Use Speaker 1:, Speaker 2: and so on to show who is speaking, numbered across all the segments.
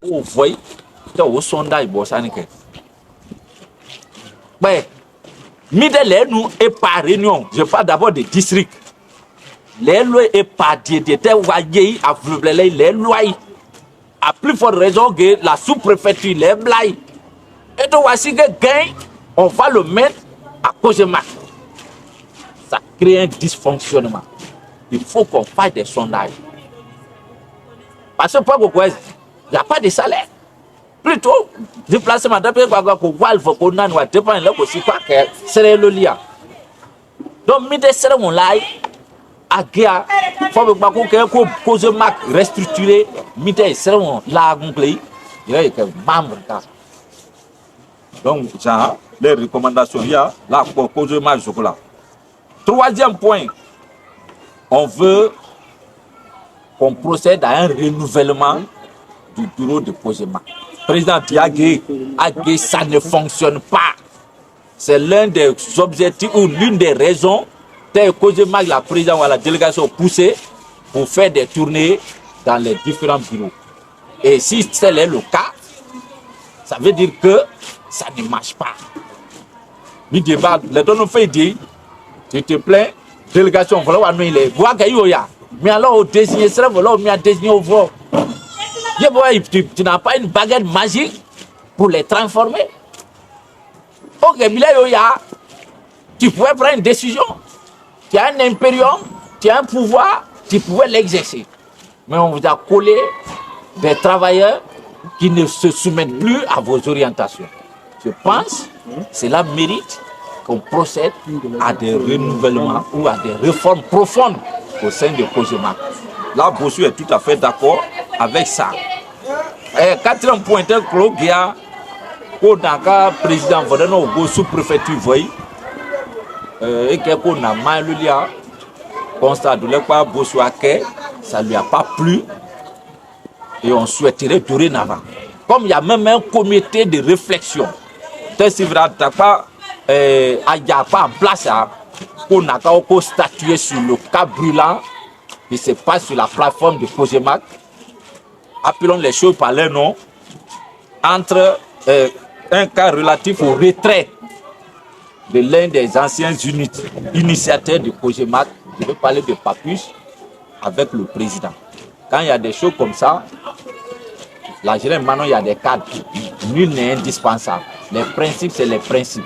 Speaker 1: Vous voyez, au sondage, mais, les nous et par réunion, je parle d'abord des districts. Les lois et par des voyés à les lois. À plus forte raison que la sous-préfecture, les blagues. Et donc, voici que gain, on va le mettre à cause de Mac. Ça crée un dysfonctionnement. Il faut qu'on fasse des sondages. Parce que pourquoi il n'y a pas de salaire. Plutôt, déplacement d'après quoi qu'on voit, il faut qu'on a nous dépend là aussi quoi que c'est le lien. Donc, mi de serre mon là, à guerre, faut que cause Mac restructuré, mi de serre mon là, mon pays, il y a que membre là. Donc, genre, les recommandations, il y a là pour cause Mac chocolat. Troisième point, on veut qu'on procède à un renouvellement du bureau de Cogema. Président Diagué, ça ne fonctionne pas. C'est l'un des objectifs ou l'une des raisons que Cogema, la présidente ou la délégation poussée pour faire des tournées dans les différents bureaux. Et si tel est le cas, ça veut dire que ça ne marche pas. Le débat, les données fait dire, tu te plains, délégation, voilà, les voix qu'il y a. Mais alors, au désigné, c'est là, on a désigné au vote. Tu n'as pas une baguette magique pour les transformer. Ok, tu pouvais prendre une décision. Tu as un impérium, tu as un pouvoir, tu pouvais l'exercer. Mais on vous a collé des travailleurs qui ne se soumettent plus à vos orientations. Je pense que cela mérite qu'on procède à des renouvellements ou à des réformes profondes au sein de Cogema. Là, Bossu est tout à fait d'accord avec ça. Quatrième point, il y a le président de sous-préfecture, et qu'on a mal lu, constat de l'époque, Bossu ça ne lui a pas plu et on souhaiterait dorénavant. Comme il y a même un comité de réflexion, c'est vrai qu'il n'y a pas en place qu'on a statué sur le cas brûlant qui se passe sur la plateforme de Cogema. Appelons les choses par leur nom, entre un cas relatif au retrait de l'un des anciens initiateurs de Cogema, je vais parler de Papus, avec le président. Quand il y a des choses comme ça, là, maintenant, il y a des cadres. Nul n'est indispensable. Les principes, c'est les principes.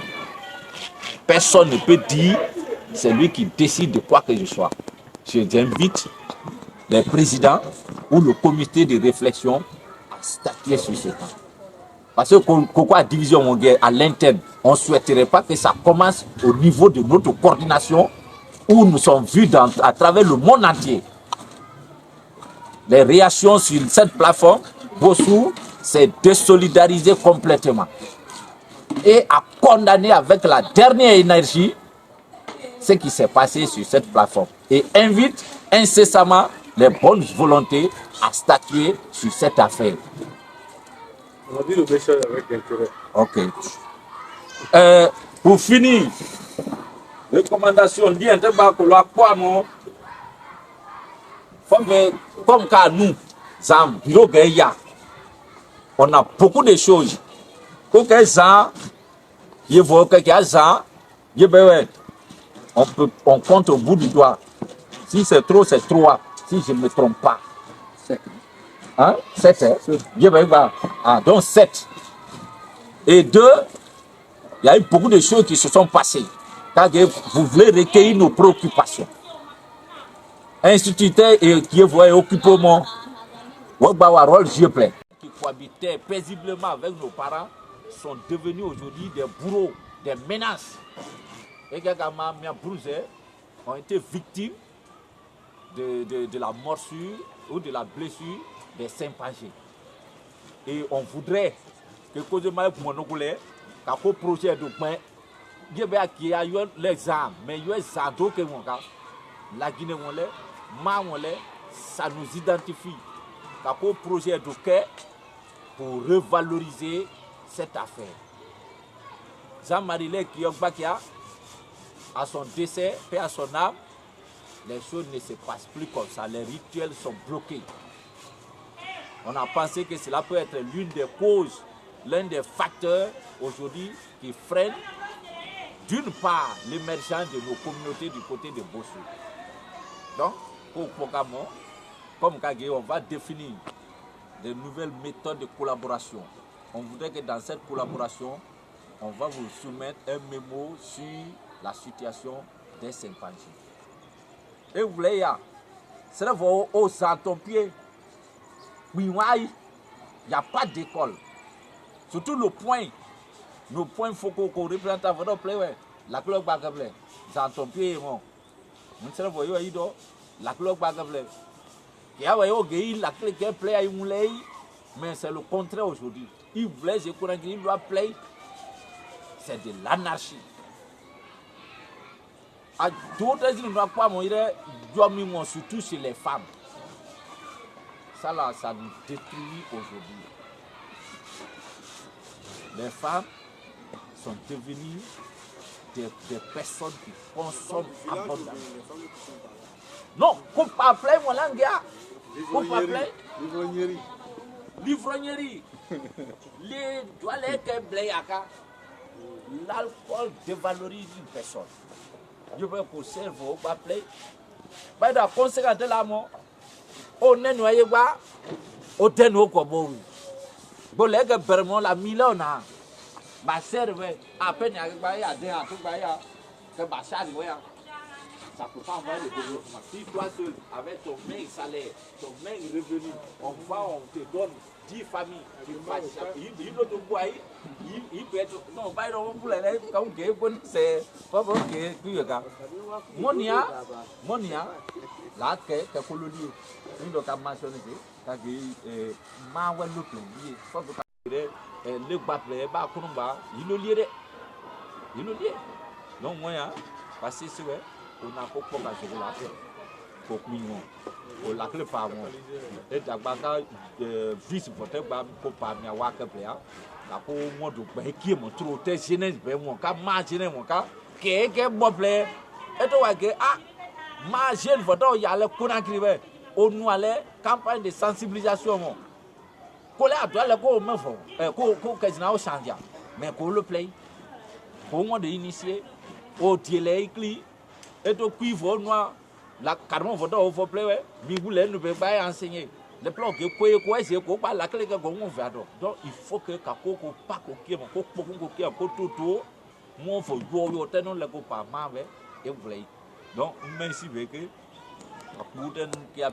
Speaker 1: Personne ne peut dire, c'est lui qui décide de quoi que ce soit. J'invite les présidents ou le comité de réflexion à statuer sur ce temps. Parce que pourquoi division à l'interne, on ne souhaiterait pas que ça commence au niveau de notre coordination où nous sommes vus à travers le monde entier. Les réactions sur cette plateforme, Bossou s'est désolidarisé complètement et a condamné avec la dernière énergie ce qui s'est passé sur cette plateforme et invite incessamment les bonnes volontés à statuer sur cette affaire.
Speaker 2: On a dit le message avec intérêt.
Speaker 1: Ok. Pour finir, recommandation dit comme quand nous, on a beaucoup de choses. On compte au bout du doigt. Si c'est trop, c'est trop. Si je ne me trompe pas. 7. Donc 7. Et 2, il y a eu beaucoup de choses qui se sont passées. Quand vous voulez recueillir nos préoccupations. Instituteurs qui voient occupement, qui cohabitaient paisiblement avec nos parents, sont devenus aujourd'hui des bourreaux, des menaces. Et quelques ont été victimes de la morsure ou de la blessure des sympagés. Et on voudrait que Cogema Monogolais, qu'un projet de pain, qui a eu les armes, mais il y a des armes que la Guinée, ça nous identifie. Qu'un projet de pain pour revaloriser cette affaire. Jean-Marie Kiokbakia, à son décès, paix à son âme, les choses ne se passent plus comme ça. Les rituels sont bloqués. On a pensé que cela peut être l'une des causes, l'un des facteurs aujourd'hui qui freine d'une part l'émergence de nos communautés du côté de Bossou. Donc, pour le programme, comme Kagé, on va définir de nouvelles méthodes de collaboration. On voudrait que dans cette collaboration, on va vous soumettre un mémo sur la situation des chimpanzés. Et vous voulez, c'est là aux centres-pieds. Oui, il n'y a pas d'école. Surtout nos points faut qu'on représente à votre plaie. La cloque bagable. Centre-pied, mon. Nous sommes voyous, la cloque bagable. Il y a la clé qui plaît à Moulay, mais c'est le contraire aujourd'hui. Il voulait, je crois qu'il doit plaire. C'est de l'anarchie. À d'autres, il ne doit pas mourir, surtout chez les femmes. Ça là, ça nous détruit aujourd'hui. Les femmes sont devenues des personnes qui consomment abondamment. Non, qu'on peut appeler mon langue. L'ivrognerie. Les toilettes bléaka. L'alcool dévalorise une personne. Je veux que le cerveau va appeler. Par la conséquence de la mort, on est noyé bas, on est noyé comme bon. Bon, les gars, vraiment, la milona. Ma serve, à peine à Baya, à tout Baya, que ma charge, ça ne peut pas envoyer le développement. Si toi seul, avec ton même salaire, ton même revenu, on te donne 10 familles, il doit te voir, il peut être. Non, pas pour les comme c'est pas bon que Monia, là, que colonie, une de ta mentionné, que ma ouais le plaisir, faut que le battre, bah, il le lié. Donc, moi, parce que c'est vrai. On a beaucoup de choses pour mignon. On l'a clé par moi. Et d'abord, vice-voté, pour pas m'y avoir que plaire. La peau, moi, de qui est mon trou, t'es gêné, mon cas, ma gêné, mon cas, qui est bon plaire. Et toi, ma gêne, votant, il y a le courant qui va. On nous allait campagne de sensibilisation. Qu'on a droit le go, me faut, qu'on n'a pas changé. Mais qu'on le plaît, pour moi d'initier, au délai, et au cuivre noir, la carrément votre au faut plaire, Bigoulé ne peut pas enseigner. Le plan que quoi, c'est quoi, la clé qu'on va donc il faut que Kako pas coquille, mon tout, mon faut jouer au tenant le copain, et vous voulez. Donc, merci beaucoup. Qui a